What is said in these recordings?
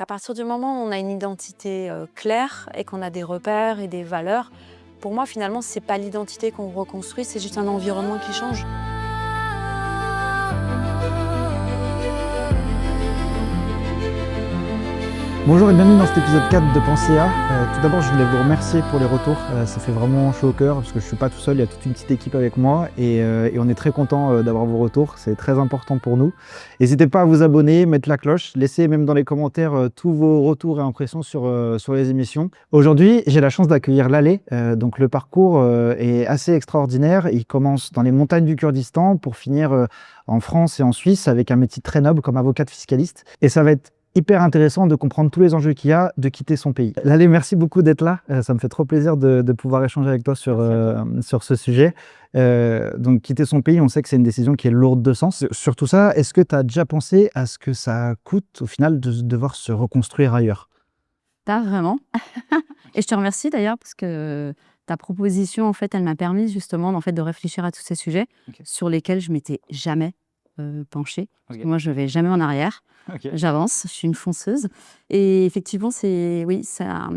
À partir du moment où on a une identité claire et qu'on a des repères et des valeurs, pour moi, finalement, c'est pas l'identité qu'on reconstruit, c'est juste un environnement qui change. Bonjour et bienvenue dans cet épisode 4 de Pensée A. Tout d'abord, je voulais vous remercier pour les retours. Ça fait vraiment chaud au cœur parce que je ne suis pas tout seul, il y a toute une petite équipe avec moi et on est très content d'avoir vos retours. C'est très important pour nous. N'hésitez pas à vous abonner, mettre la cloche, laissez même dans les commentaires tous vos retours et impressions sur les émissions. Aujourd'hui, j'ai la chance d'accueillir Laleh. Donc le parcours est assez extraordinaire. Il commence dans les montagnes du Kurdistan pour finir en France et en Suisse avec un métier très noble comme avocate fiscaliste. Et ça va être hyper intéressant de comprendre tous les enjeux qu'il y a de quitter son pays. Laleh, merci beaucoup d'être là. Ça me fait trop plaisir de pouvoir échanger avec toi sur ce sujet. Donc, quitter son pays, on sait que c'est une décision qui est lourde de sens. Sur tout ça, est-ce que tu as déjà pensé à ce que ça coûte au final de devoir se reconstruire ailleurs? Pas vraiment. Et je te remercie d'ailleurs parce que ta proposition, en fait, elle m'a permis justement de réfléchir à tous ces sujets sur lesquels je m'étais jamais penchée. Parce que moi, je vais jamais en arrière. J'avance, je suis une fonceuse. Et effectivement, oui, ça.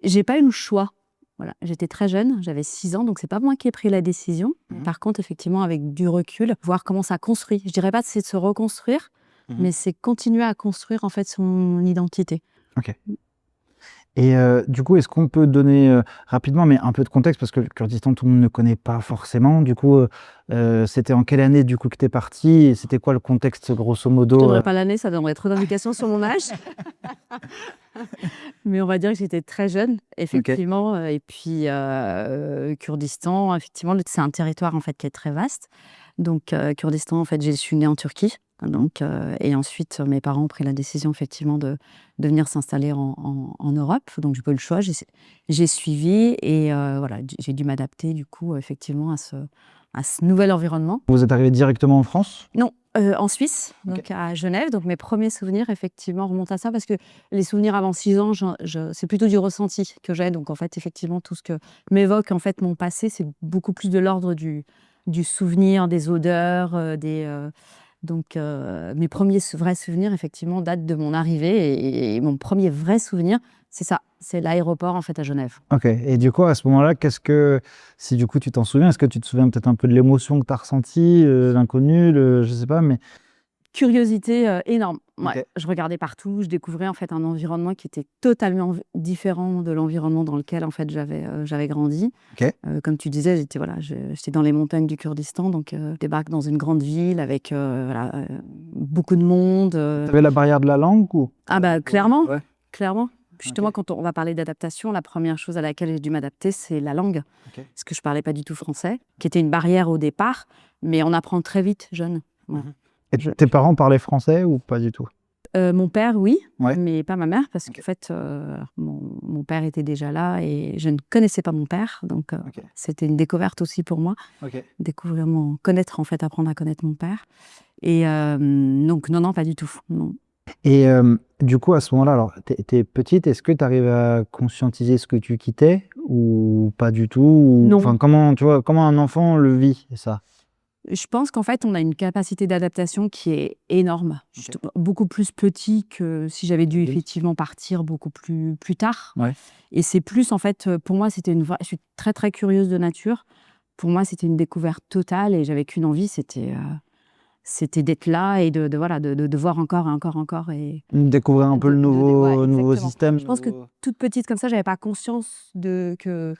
J'ai pas eu le choix. Voilà. J'étais très jeune, j'avais 6 ans, donc c'est pas moi qui ai pris la décision. Par contre, effectivement, avec du recul, voir comment ça construit. Je dirais pas que c'est de se reconstruire, mais c'est continuer à construire en fait son identité. Ok. Et du coup, est-ce qu'on peut donner rapidement, mais un peu de contexte, parce que le Kurdistan, tout le monde ne connaît pas forcément. Du coup, c'était en quelle année du coup que tu es parti et c'était quoi le contexte grosso modo? Je ne donnerai pas l'année, ça donnerait trop d'indications sur mon âge. Mais on va dire que j'étais très jeune, effectivement. Et puis, Kurdistan, effectivement, c'est un territoire en fait qui est très vaste. Donc, Kurdistan, en fait, je suis née en Turquie. Donc, et ensuite, mes parents ont pris la décision, effectivement, de venir s'installer en Europe. Donc, j'ai pas eu le choix. J'ai suivi et voilà, j'ai dû m'adapter, du coup, effectivement, à ce nouvel environnement. Vous êtes arrivé directement en France? Non, en Suisse, donc à Genève. Donc, mes premiers souvenirs, effectivement, remontent à ça parce que les souvenirs avant 6 ans, c'est plutôt du ressenti que j'ai. Donc, en fait, effectivement, tout ce que m'évoque, en fait, mon passé, c'est beaucoup plus de l'ordre du souvenir, des odeurs, donc, mes premiers vrais souvenirs, effectivement, datent de mon arrivée. Et mon premier vrai souvenir, c'est ça. C'est l'aéroport, en fait, à Genève. Ok. Et du coup, à ce moment-là, si du coup tu t'en souviens, est-ce que tu te souviens peut-être un peu de l'émotion que tu as ressentie, l'inconnu, je sais pas, mais... Curiosité énorme. Ouais. Ok. Je regardais partout, je découvrais en fait un environnement qui était totalement différent de l'environnement dans lequel en fait j'avais grandi. Ok. Comme tu disais, j'étais dans les montagnes du Kurdistan, donc je débarque dans une grande ville avec beaucoup de monde. Tu avais la barrière de la langue ou... Ah bah clairement, Ouais. clairement. Justement, quand on va parler d'adaptation, la première chose à laquelle j'ai dû m'adapter, c'est la langue. Parce que je parlais pas du tout français, qui était une barrière au départ, mais on apprend très vite jeune. Ouais. Et tes parents parlaient français ou pas du tout? Mon père, oui, Ouais. mais pas ma mère, parce qu'en fait, mon père était déjà là et je ne connaissais pas mon père. Donc, c'était une découverte aussi pour moi. Connaître, en fait, apprendre à connaître mon père. Et donc, non, pas du tout. Non. Et du coup, à ce moment-là, alors, t'es petite, est-ce que tu arrives à conscientiser ce que tu quittais ou pas du tout? Non. Enfin, comment un enfant le vit, ça? Je pense qu'en fait, on a une capacité d'adaptation qui est énorme, beaucoup plus petit que si j'avais dû effectivement partir beaucoup plus tard. Ouais. Et c'est plus, en fait, pour moi, je suis très, très curieuse de nature. Pour moi, c'était une découverte totale et j'avais qu'une envie, c'était d'être là et de voir encore et encore. Et Découvrir un peu le nouveau système. Je pense que toute petite comme ça, j'avais pas conscience que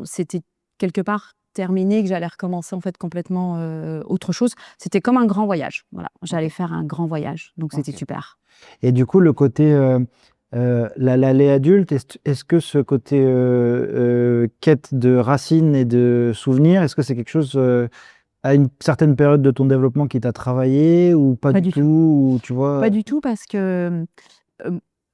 c'était quelque part terminé, que j'allais recommencer en fait complètement autre chose. C'était comme un grand voyage. Voilà, j'allais faire un grand voyage, donc c'était super. Et du coup, le côté Laleh adulte, est-ce que ce côté quête de racines et de souvenirs, est-ce que c'est quelque chose à une certaine période de ton développement qui t'a travaillé ou pas du tout, ou, tu vois... Pas du tout, parce que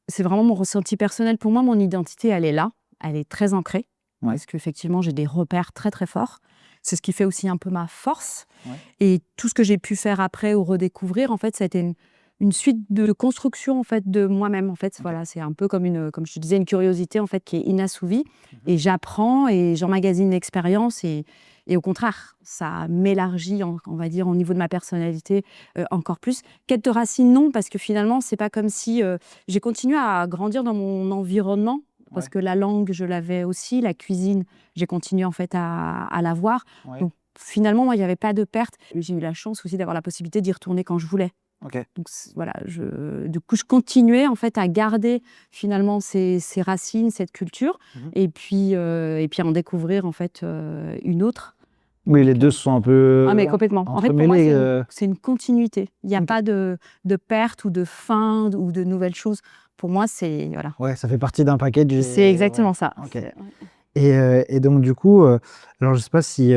c'est vraiment mon ressenti personnel. Pour moi, mon identité, elle est là, elle est très ancrée. Parce qu'effectivement, j'ai des repères très, très forts. C'est ce qui fait aussi un peu ma force. Et tout ce que j'ai pu faire après ou redécouvrir, en fait, ça a été une suite de construction en fait, de moi-même. En fait. Voilà, c'est un peu comme je te disais, une curiosité en fait, qui est inassouvie. Et j'apprends et j'emmagasine l'expérience. Et Et au contraire, ça m'élargit, on va dire, au niveau de ma personnalité encore plus. Quête de racines, non, parce que finalement, c'est pas comme si j'ai continué à grandir dans mon environnement, parce que la langue, je l'avais aussi, la cuisine, j'ai continué en fait à l'avoir. Donc finalement, moi, il n'y avait pas de perte. J'ai eu la chance aussi d'avoir la possibilité d'y retourner quand je voulais. Donc voilà, du coup, je continuais en fait à garder finalement ces racines, cette culture, et puis à en découvrir en fait une autre. Oui, les deux sont un peu mais complètement. En fait, pour moi, c'est une continuité. Il n'y a pas de perte ou de fin ou de nouvelles choses. Pour moi, c'est voilà. Ouais, ça fait partie d'un package. C'est exactement ça. Et donc du coup, alors je sais pas si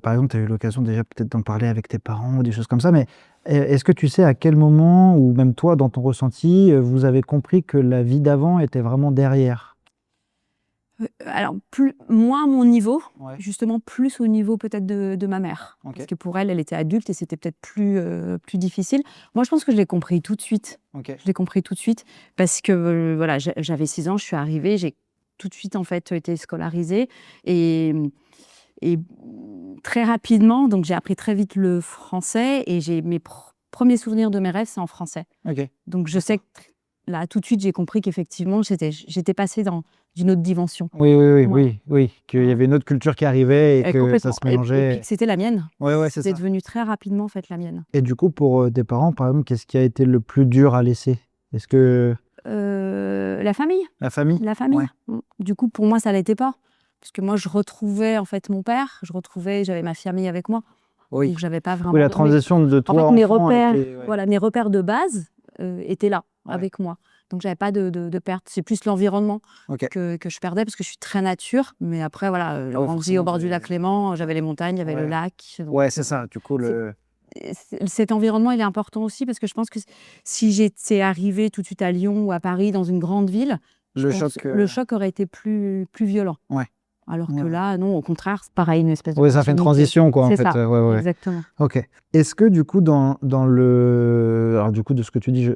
par exemple tu as eu l'occasion déjà peut-être d'en parler avec tes parents ou des choses comme ça, mais est-ce que tu sais à quel moment, ou même toi dans ton ressenti, vous avez compris que la vie d'avant était vraiment derrière? Alors, moins à mon niveau, justement plus au niveau peut-être de ma mère. Parce que pour elle, elle était adulte et c'était peut-être plus difficile. Moi, je pense que je l'ai compris tout de suite. Je l'ai compris tout de suite parce que voilà, j'avais 6 ans, je suis arrivée, j'ai tout de suite en fait été scolarisée et très rapidement, donc j'ai appris très vite le français et j'ai mes premiers souvenirs de mes rêves, c'est en français. Donc je sais que là, tout de suite, j'ai compris qu'effectivement, j'étais passée dans une autre dimension. Oui, qu'il y avait une autre culture qui arrivait et que ça se mélangeait. Et puis que c'était la mienne. C'est C'était devenu très rapidement en fait la mienne. Et du coup, pour tes parents, par exemple, qu'est-ce qui a été le plus dur à laisser? Est-ce que... La famille. La famille? La famille. Du coup, pour moi, ça l'était pas. Parce que moi, je retrouvais en fait mon père, j'avais ma famille avec moi. Donc, j'avais pas vraiment... Oui, la transition de toi, en fait, mes repères, mes repères de base étaient là, avec moi. Donc, j'avais pas de perte. C'est plus l'environnement que je perdais, parce que je suis très nature. Mais après, voilà, on vit au bord du lac Léman, j'avais les montagnes, il y avait le lac. Donc, c'est ça. Du coup, cet environnement, il est important aussi, parce que je pense que si j'étais arrivée tout de suite à Lyon ou à Paris, dans une grande ville, le choc aurait été plus violent. Alors que là, non, au contraire, c'est pareil, une espèce de... Oui, ça fait une transition, quoi, en fait. Exactement. Ok. Est-ce que, du coup, dans le... Alors, du coup, de ce que tu dis,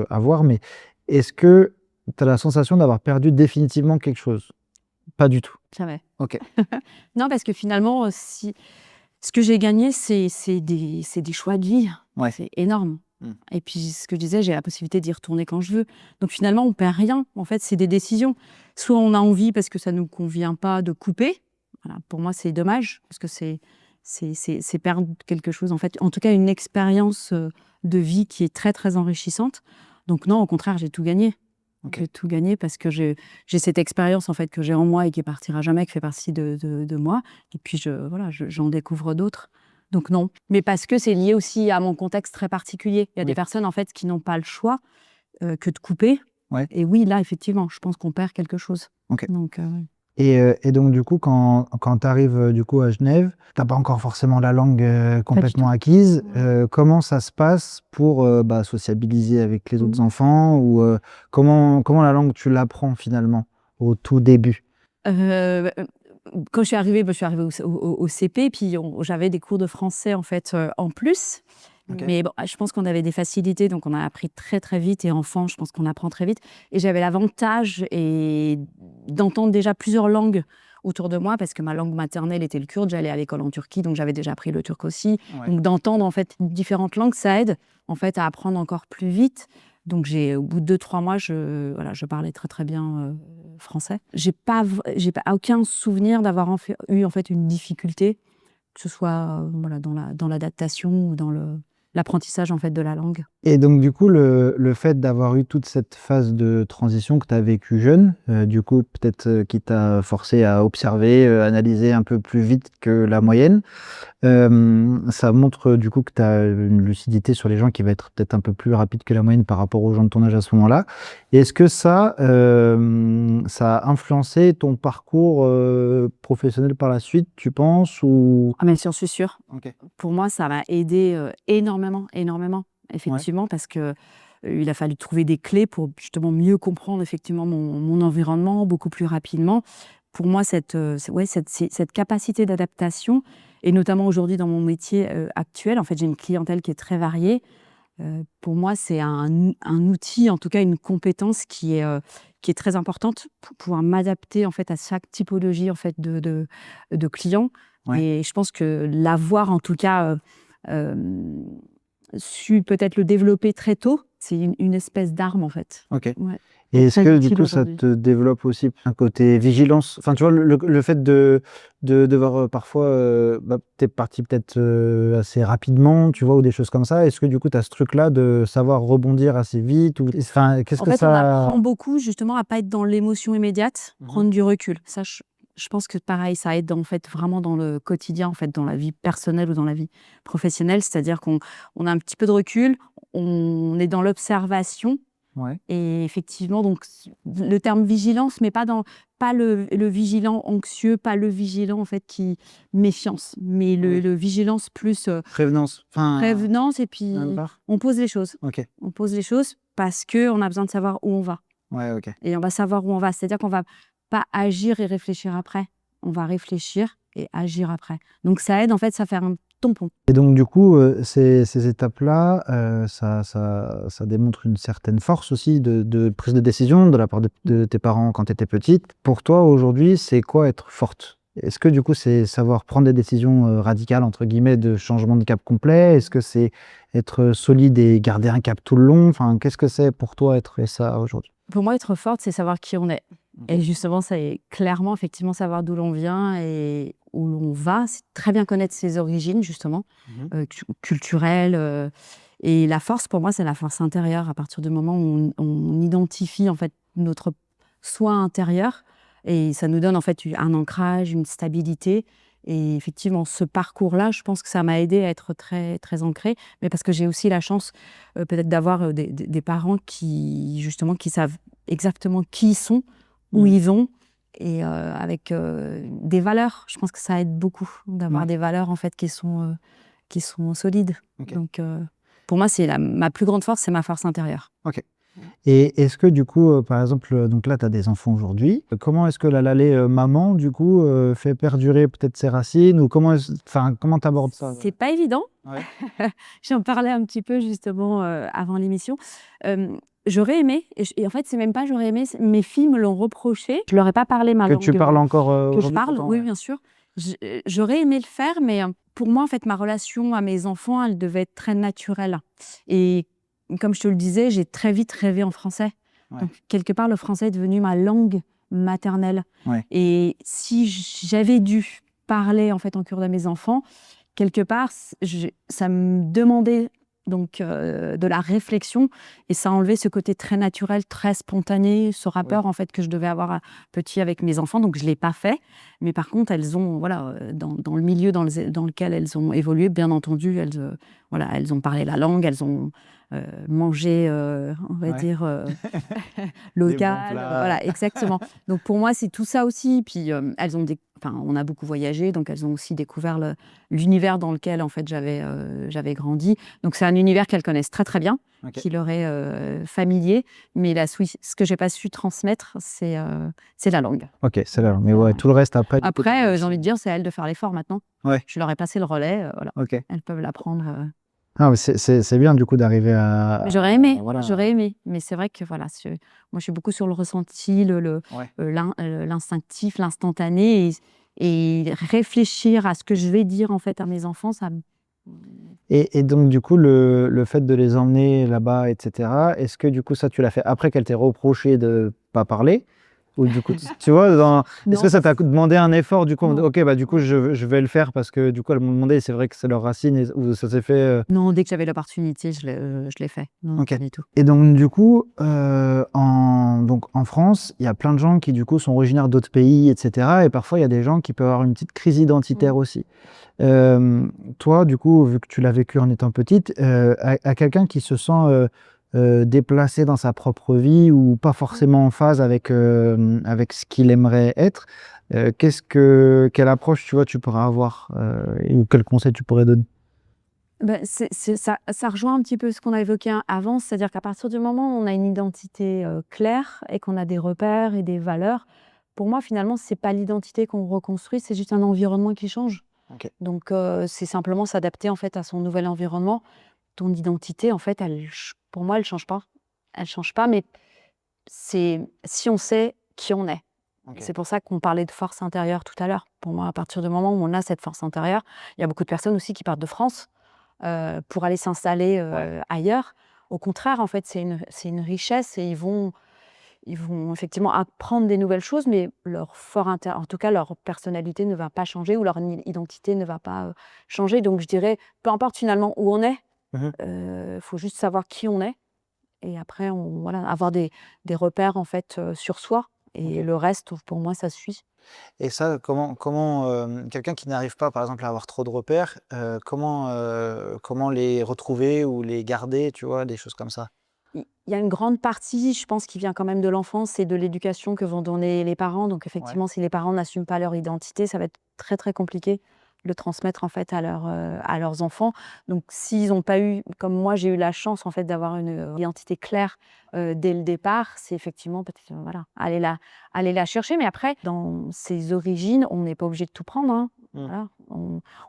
à voir, mais est-ce que tu as la sensation d'avoir perdu définitivement quelque chose? Pas du tout. Jamais. Ok. Non, parce que finalement, ce que j'ai gagné, c'est des choix de vie. C'est énorme. Et puis, ce que je disais, j'ai la possibilité d'y retourner quand je veux. Donc, finalement, on ne perd rien. En fait, c'est des décisions. Soit on a envie, parce que ça ne nous convient pas, de couper. Voilà. Pour moi, c'est dommage, parce que c'est perdre quelque chose. En fait, en tout cas, une expérience de vie qui est très, très enrichissante. Donc, non, au contraire, j'ai tout gagné. J'ai tout gagné parce que j'ai cette expérience en fait, que j'ai en moi et qui partira jamais, qui fait partie de moi. Et puis, j'en découvre d'autres. Donc non, mais parce que c'est lié aussi à mon contexte très particulier. Il y a des personnes en fait qui n'ont pas le choix que de couper. Et oui, là, effectivement, je pense qu'on perd quelque chose. Donc, Et donc, du coup, quand tu arrives du coup, à Genève, tu n'as pas encore forcément la langue complètement acquise. Comment ça se passe pour sociabiliser avec les autres enfants, ou comment la langue, tu l'apprends finalement au tout début? Quand je suis arrivée au CP, puis j'avais des cours de français en fait en plus. Mais bon, je pense qu'on avait des facilités, donc on a appris très très vite. Et enfant, je pense qu'on apprend très vite. Et j'avais l'avantage d'entendre déjà plusieurs langues autour de moi, parce que ma langue maternelle était le kurde. J'allais à l'école en Turquie, donc j'avais déjà appris le turc aussi. Donc d'entendre en fait différentes langues, ça aide en fait à apprendre encore plus vite. Donc au bout de 2-3 mois, je parlais très très bien français. J'ai pas aucun souvenir d'avoir eu en fait une difficulté, que ce soit dans l'adaptation ou dans l'apprentissage en fait de la langue. Et donc, du coup, le fait d'avoir eu toute cette phase de transition que tu as vécue jeune, du coup, peut-être qui t'a forcé à observer, analyser un peu plus vite que la moyenne, ça montre du coup que tu as une lucidité sur les gens qui va être peut-être un peu plus rapide que la moyenne par rapport aux gens de ton âge à ce moment-là. Et est-ce que ça a influencé ton parcours professionnel par la suite, tu penses, ou... Ah, mais j'en suis sûre. Pour moi, ça m'a aidé énormément, effectivement, parce que il a fallu trouver des clés pour justement mieux comprendre effectivement mon environnement beaucoup plus rapidement. Pour moi, cette capacité d'adaptation, et notamment aujourd'hui dans mon métier actuel, en fait, j'ai une clientèle qui est très variée. Pour moi, c'est un outil, en tout cas une compétence qui est très importante pour pouvoir m'adapter en fait à chaque typologie en fait de clients. Ouais. Et je pense que l'avoir, en tout cas, su peut-être le développer très tôt, c'est une espèce d'arme, en fait. Ok. Ouais. Et est-ce Très que du utile coup ça aujourd'hui. te développe aussi un côté vigilance? Enfin, tu vois, le fait de devoir parfois, t'es parti peut-être assez rapidement, tu vois, ou des choses comme ça. Est-ce que du coup tu as ce truc-là de savoir rebondir assez vite ou enfin, qu'est-ce En que fait, on ça... apprend beaucoup justement à pas être dans l'émotion immédiate, prendre du recul. Ça, je pense que pareil, ça aide en fait vraiment dans le quotidien, en fait, dans la vie personnelle ou dans la vie professionnelle. C'est-à-dire qu'on a un petit peu de recul, on est dans l'observation. Ouais. Et effectivement, donc le terme vigilance, mais pas le vigilant anxieux, pas le vigilant en fait qui méfiance, mais Oui. le vigilance plus Prévenance. Enfin, prévenance, et même puis pas. on pose les choses. Ok. On pose les choses parce que on a besoin de savoir où on va. Ouais, ok. Et on va savoir où on va. C'est-à-dire qu'on va pas agir et réfléchir après. On va réfléchir et agir après. Donc ça aide en fait, ça fait un tampon. Et donc, du coup, ces étapes-là, ça démontre une certaine force aussi de prise de décision de la part de tes parents quand tu étais petite. Pour toi, aujourd'hui, c'est quoi être forte? Est-ce que du coup, c'est savoir prendre des décisions radicales, entre guillemets, de changement de cap complet? Est-ce que c'est être solide et garder un cap tout le long? Enfin, qu'est-ce que c'est pour toi être ça aujourd'hui? Pour moi, être forte, c'est savoir qui on est. Et justement, c'est clairement, effectivement, savoir d'où l'on vient et où l'on va. C'est très bien connaître ses origines, justement, culturelles. Et la force, pour moi, c'est la force intérieure. À partir du moment où on identifie, en fait, notre soi intérieur, et ça nous donne, en fait, un ancrage, une stabilité. Et effectivement, ce parcours-là, je pense que ça m'a aidée à être très, très ancrée. Mais parce que j'ai aussi la chance, peut-être, d'avoir des parents qui, justement, qui savent exactement qui ils sont, où ils vont, et avec des valeurs. Je pense que ça aide beaucoup d'avoir des valeurs en fait qui sont solides. Ok. Donc pour moi, c'est ma plus grande force, c'est ma force intérieure. Ok. Et est-ce que du coup, par exemple, donc là, tu as des enfants aujourd'hui. Comment est-ce que la Lalé maman, du coup, fait perdurer peut-être ses racines ou comment tu abordes ça? C'est pas évident. Ouais. J'en parlais un petit peu justement avant l'émission. J'aurais aimé, et en fait, c'est même pas j'aurais aimé, mes filles me l'ont reproché. Je leur ai pas parlé ma Que langue. tu parles encore Que je aujourd'hui parle, pourtant, oui, ouais. bien sûr. J'aurais aimé le faire, mais pour moi, en fait, ma relation à mes enfants, elle devait être très naturelle. Et comme je te le disais, j'ai très vite rêvé en français. Ouais. Donc, quelque part, le français est devenu ma langue maternelle. Ouais. Et si j'avais dû parler, en fait, en cours à mes enfants, quelque part, ça me demandait donc de la réflexion, et ça enlevait ce côté très naturel, très spontané, ce rapport en fait que je devais avoir petit avec mes enfants. Donc je l'ai pas fait, mais par contre elles ont dans le milieu dans lequel elles ont évolué, bien entendu, elles ont parlé la langue, elles ont mangé, on va dire local, voilà, exactement. Donc pour moi c'est tout ça aussi. Puis on a beaucoup voyagé, donc elles ont aussi découvert l'univers dans lequel en fait j'avais grandi. Donc c'est un univers qu'elles connaissent très très bien, qui leur est familier. Mais ce que j'ai pas su transmettre, c'est la langue. Ok, c'est là. Mais ouais, tout le reste après. Après, j'ai envie de dire, c'est à elles de faire l'effort maintenant. Ouais. Je leur ai passé le relais, voilà. Ok. Elles peuvent l'apprendre. Ah, mais c'est bien du coup d'arriver à. Mais j'aurais aimé, voilà. j'aurais aimé. Mais c'est vrai que voilà, moi je suis beaucoup sur le ressenti, l'instinctif, l'instantané, et réfléchir à ce que je vais dire en fait à mes enfants, ça. Et donc du coup le fait de les emmener là-bas, etc. Est-ce que du coup ça tu l'as fait après qu'elle t'ait reproché de pas parler? Ou du coup, tu vois, est-ce que ça t'a demandé un effort du coup? Ok, bah du coup je vais le faire parce que du coup elles m'ont demandé, c'est vrai que c'est leur racine, ou ça s'est fait. Non, dès que j'avais l'opportunité, je l'ai fait. Non, Ok. pas du tout. Et donc du coup, en France, il y a plein de gens qui du coup sont originaires d'autres pays, etc. Et parfois il y a des gens qui peuvent avoir une petite crise identitaire aussi. Toi, du coup, vu que tu l'as vécu en étant petite, à quelqu'un qui se sent déplacé dans sa propre vie ou pas forcément en phase avec ce qu'il aimerait être, quelle approche tu pourrais avoir ou quel conseil tu pourrais donner? Ça rejoint un petit peu ce qu'on a évoqué avant, c'est-à-dire qu'à partir du moment où on a une identité claire et qu'on a des repères et des valeurs, pour moi, finalement, c'est pas l'identité qu'on reconstruit, c'est juste un environnement qui change. Ok. Donc, c'est simplement s'adapter en fait à son nouvel environnement. Ton identité, en fait, pour moi, elle change pas. Elle change pas, mais c'est si on sait qui on est. Ok. C'est pour ça qu'on parlait de force intérieure tout à l'heure. Pour moi, à partir du moment où on a cette force intérieure, il y a beaucoup de personnes aussi qui partent de France pour aller s'installer ailleurs. Au contraire, en fait, c'est une richesse et ils vont effectivement apprendre des nouvelles choses, mais leur fort en tout cas, leur personnalité ne va pas changer ou leur identité ne va pas changer. Donc, je dirais, peu importe finalement où on est, Mhm. faut juste savoir qui on est et après, voilà, avoir des repères en fait sur soi. Et Ok. le reste, pour moi, ça suit. Et ça, quelqu'un qui n'arrive pas, par exemple, à avoir trop de repères, comment les retrouver ou les garder, tu vois, des choses comme ça? Il y a une grande partie, je pense, qui vient quand même de l'enfance et de l'éducation que vont donner les parents. Donc Ouais. effectivement, si les parents n'assument pas leur identité, ça va être très, très compliqué de le transmettre en fait à leurs enfants. Donc s'ils n'ont pas eu, comme moi, j'ai eu la chance en fait d'avoir une identité claire dès le départ, c'est effectivement peut-être voilà, aller la chercher. Mais après, dans ses origines, on n'est pas obligé de tout prendre, hein. Mmh. Voilà,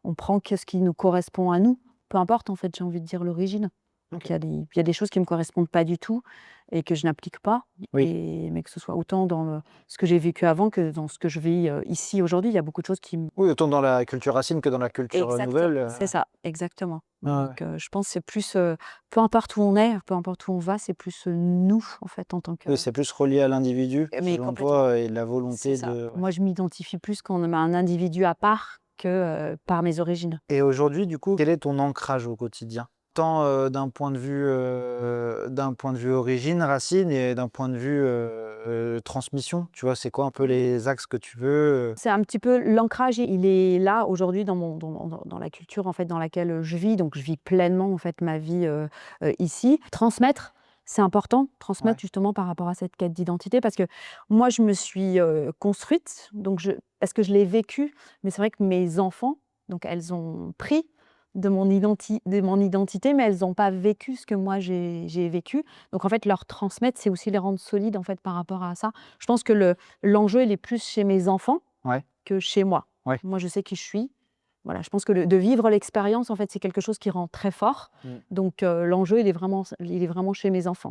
on prend que ce qui nous correspond à nous. Peu importe en fait, j'ai envie de dire l'origine. Donc OK. il y a des choses qui me correspondent pas du tout et que je n'applique pas Oui. mais que ce soit autant dans ce que j'ai vécu avant que dans ce que je vis, ici aujourd'hui. Il y a beaucoup de choses qui me Oui, autant dans la culture racine que dans la culture, exactement, nouvelle, c'est ça, exactement. Ah ouais. Donc je pense que c'est plus, peu importe où on est, peu importe où on va, c'est plus, nous en fait en tant que Oui, c'est plus relié à l'individu, mais selon complètement, toi et la c'est volonté ça. de Pour moi, je m'identifie plus quand on a un individu à part que, par mes origines. et aujourd'hui, du coup, quel est ton ancrage au quotidien? Tant, d'un point de vue origine, racine et d'un point de vue, transmission, tu vois? C'est quoi un peu les axes que tu veux, C'est un petit peu l'ancrage, il est là aujourd'hui dans la culture en fait dans laquelle je vis, donc je vis pleinement en fait ma vie ici. Transmettre, c'est important, Ouais. transmettre justement par rapport à cette quête d'identité parce que moi je me suis construite, donc parce que je l'ai vécu, mais c'est vrai que mes enfants, donc elles ont pris de mon identité, mais elles n'ont pas vécu ce que moi j'ai vécu. Donc en fait leur transmettre, c'est aussi les rendre solides en fait par rapport à ça. Je pense que l'enjeu, il est plus chez mes enfants Ouais, que chez moi. ouais. Moi, je sais qui je suis. Voilà, je pense que de vivre l'expérience, en fait, c'est quelque chose qui rend très fort. Mmh. Donc, l'enjeu, il est vraiment chez mes enfants.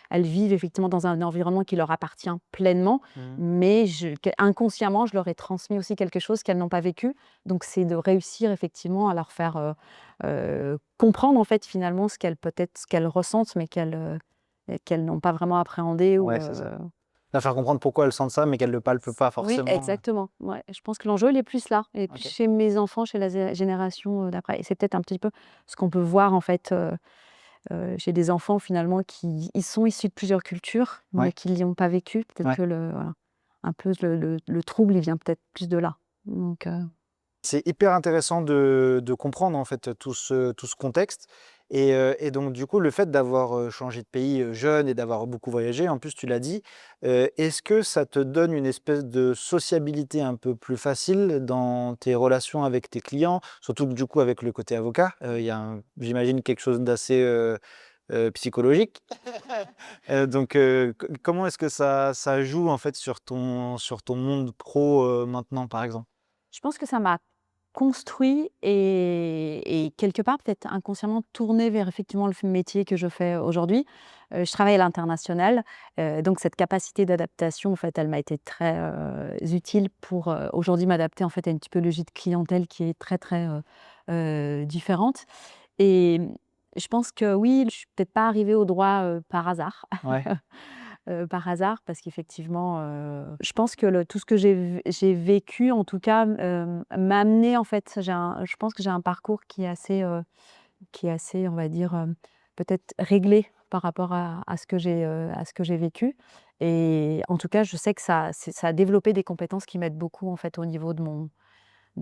Elles vivent effectivement dans un environnement qui leur appartient pleinement, Mmh. mais inconsciemment, je leur ai transmis aussi quelque chose qu'elles n'ont pas vécu. Donc, c'est de réussir effectivement à leur faire comprendre, en fait, finalement, ce qu'elles ressentent, mais qu'elles n'ont pas vraiment appréhendé. Ou, Ouais, c'est ça. La faire comprendre pourquoi elles sentent ça, mais qu'elles le palpent pas oui, forcément, exactement. Ouais, je pense que l'enjeu, il est plus là et plus OK. chez mes enfants, chez la génération, d'après et c'est peut-être un petit peu ce qu'on peut voir, en fait, chez des enfants, finalement, qui ils sont issus de plusieurs cultures, mais Ouais, qui l'y ont pas vécu. Peut-être ouais. que voilà, un peu le trouble, il vient peut-être plus de là. Donc C'est hyper intéressant de comprendre, en fait, tout ce contexte et donc du coup, le fait d'avoir, changé de pays, jeune et d'avoir beaucoup voyagé, en plus tu l'as dit, est-ce que ça te donne une espèce de sociabilité un peu plus facile dans tes relations avec tes clients? Surtout que du coup, avec le côté avocat, il y a j'imagine quelque chose d'assez, psychologique. Donc comment est-ce que ça joue, en fait, sur ton monde pro, maintenant, par exemple? je pense que ça m'a construit et quelque part, peut-être inconsciemment tourné vers effectivement le métier que je fais aujourd'hui. Je travaille à l'international, donc cette capacité d'adaptation, en fait, elle m'a été très, utile pour, aujourd'hui m'adapter, en fait, à une typologie de clientèle qui est très, très, différente et je pense que oui, je suis peut-être pas arrivée au droit, par hasard. Ouais. Par hasard parce qu'effectivement, je pense que tout ce que j'ai vécu en tout cas, m'a amené en fait je pense que j'ai un parcours qui est assez on va dire, peut-être réglé par rapport à ce que j'ai vécu et en tout cas, je sais que ça a développé des compétences qui m'aident beaucoup en fait au niveau de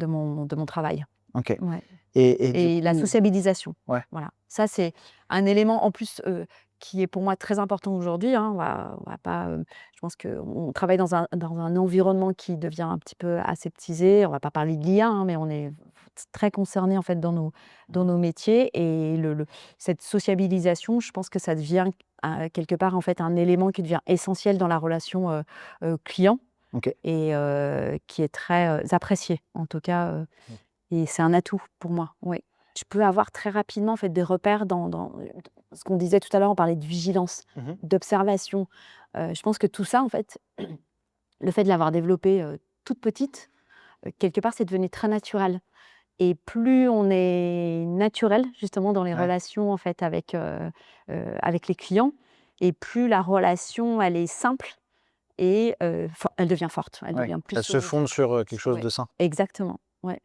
mon travail. OK Ouais. et du Et la coup sociabilisation, ouais, voilà. Ça, c'est un élément en plus, qui est pour moi très important aujourd'hui, hein. On va pas, je pense qu'on travaille dans un environnement qui devient un petit peu aseptisé. On va pas parler de l'IA, hein, mais on est très concernés, en fait, dans mmh, nos métiers et cette sociabilisation, je pense que ça devient, quelque part, en fait, un élément qui devient essentiel dans la relation, client OK. et qui est très, apprécié, en tout cas, Mmh. et c'est un atout pour moi, oui. Je peux avoir très rapidement, en fait, des repères dans ce qu'on disait tout à l'heure, on parlait de vigilance, Mmh. d'observation. Je pense que tout ça, en fait, le fait de l'avoir développée toute petite, quelque part, c'est devenu très naturel. Et plus on est naturel, justement, dans les relations en fait, avec les clients, et plus la relation, elle est simple et elle devient forte, elle devient plus Elle se solide. fonde sur quelque chose Ouais, de sain. exactement, ouais.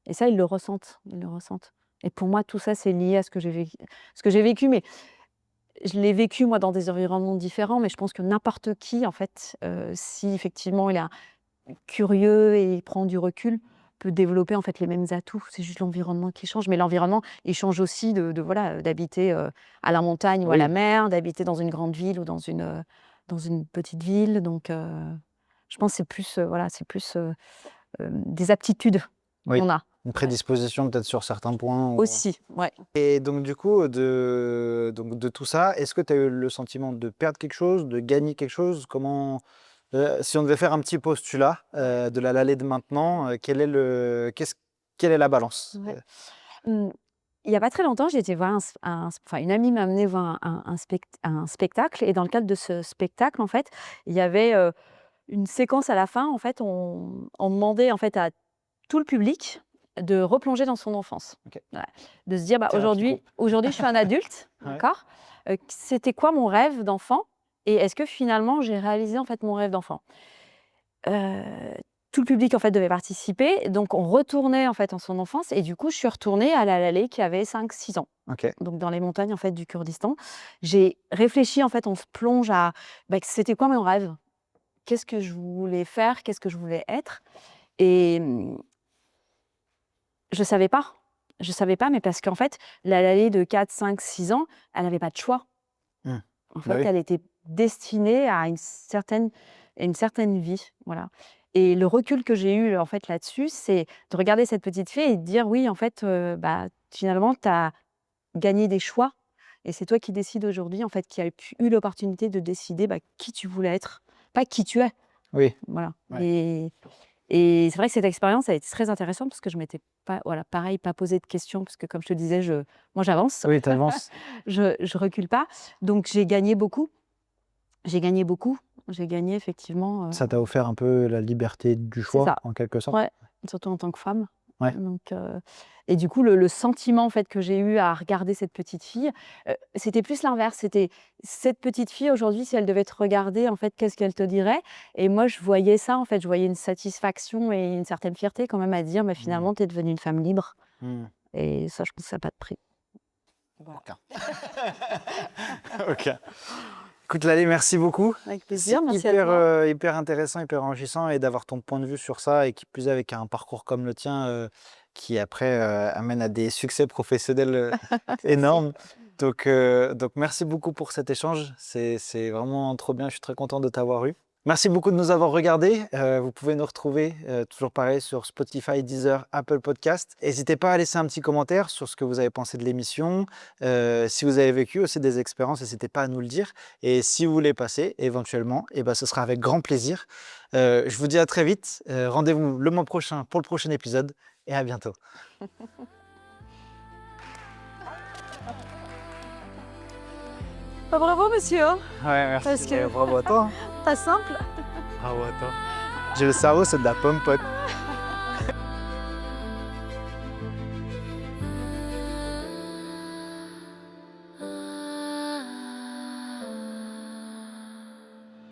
Et ça, ils le ressentent, ils le ressentent. Et pour moi, tout ça, c'est lié à ce que j'ai vécu, mais je l'ai vécu, moi, dans des environnements différents, mais je pense que n'importe qui, en fait, si effectivement il est curieux et il prend du recul, peut développer, en fait, les mêmes atouts. C'est juste l'environnement qui change, mais l'environnement, il change aussi voilà, d'habiter, à la montagne ou à la Oui. mer, d'habiter dans une grande ville ou dans une petite ville. Donc je pense que c'est plus, voilà, c'est plus, des aptitudes Oui. qu'on a. Une prédisposition peut-être sur certains points. Aussi, ouais. Et donc du coup, de tout ça, est-ce que tu as eu le sentiment de perdre quelque chose, de gagner quelque chose? Comment, si on devait faire un petit postulat de la Lalé de maintenant, quelle est la balance? Ouais. Il y a pas très longtemps, j'ai été voir enfin, une amie m'a amenée voir un spectacle, et dans le cadre de ce spectacle, en fait, il y avait, une séquence à la fin. En fait, on demandait, en fait, à tout le public de replonger dans son enfance. OK. Voilà. De se dire: «Bah, Thérapie de groupe. aujourd'hui, je suis un adulte, Ouais. d'accord? C'était quoi mon rêve d'enfant? Et est-ce que finalement j'ai réalisé, en fait, mon rêve d'enfant?» Heu, Tout le public, en fait, devait participer, donc on retournait, en fait, en son enfance, et du coup, je suis retournée à la Lalé qui avait 5-6 ans, OK. donc dans les montagnes, en fait, du Kurdistan. J'ai réfléchi, en fait, on se plonge à, bah, c'était quoi mon rêve? Qu'est-ce que je voulais faire? Qu'est-ce que je voulais être? Et je savais pas. Je savais pas, mais parce qu'en fait, la Lalé de 4-5-6 ans, elle avait pas de choix. Mmh. En Bah fait, oui. elle était destinée à une certaine vie, voilà. Et le recul que j'ai eu, en fait, là-dessus, c'est de regarder cette petite fille et de dire: «Oui, en fait, bah, finalement, tu as gagné des choix, et c'est toi qui décides aujourd'hui, en fait, qui as eu l'opportunité de décider, bah, qui tu voulais être, pas qui tu es». Oui. Voilà. Ouais. Et c'est vrai que cette expérience a été très intéressante parce que je m'étais pas, voilà, pareil, pas posé de questions, parce que comme je te disais, moi, j'avance, Oui, tu avances. je recule pas. Donc j'ai gagné beaucoup. J'ai gagné beaucoup. J'ai gagné effectivement, Ça t'a offert un peu la liberté du c'est choix, ça. en quelque sorte? Ouais, surtout en tant que femme. Ouais. Donc et du coup, le sentiment, en fait, que j'ai eu à regarder cette petite fille, c'était plus l'inverse. C'était cette petite fille aujourd'hui, si elle devait te regarder, en fait, qu'est-ce qu'elle te dirait? Et moi, je voyais ça, en fait, je voyais une satisfaction et une certaine fierté quand même à dire: «Mais finalement, tu es devenue une femme libre», Mmh. et ça, je pense que ça a pas de prix. Voilà. OK. Écoute Lalé, merci beaucoup. Avec plaisir, C'est merci à hyper, toi. hyper intéressant, hyper enrichissant, et d'avoir ton point de vue sur ça, et qui plus est avec un parcours comme le tien, qui après, amène à des succès professionnels, énormes. Donc merci beaucoup pour cet échange. C'est vraiment trop bien, je suis très content de t'avoir eu. Merci beaucoup de nous avoir regardés. Vous pouvez nous retrouver, toujours pareil, sur Spotify, Deezer, Apple Podcast. N'hésitez pas à laisser un petit commentaire sur ce que vous avez pensé de l'émission. Si vous avez vécu aussi des expériences, n'hésitez pas à nous le dire. Et si vous voulez passer éventuellement, eh ben, ce sera avec grand plaisir. Je vous dis à très vite. Rendez-vous le mois prochain pour le prochain épisode, et à bientôt. Bah, bravo, monsieur, hein. Ouais, merci. Parce que- Bravo à toi. Pas simple. Bravo à toi. J'ai le cerveau, c'est de la pomme pote.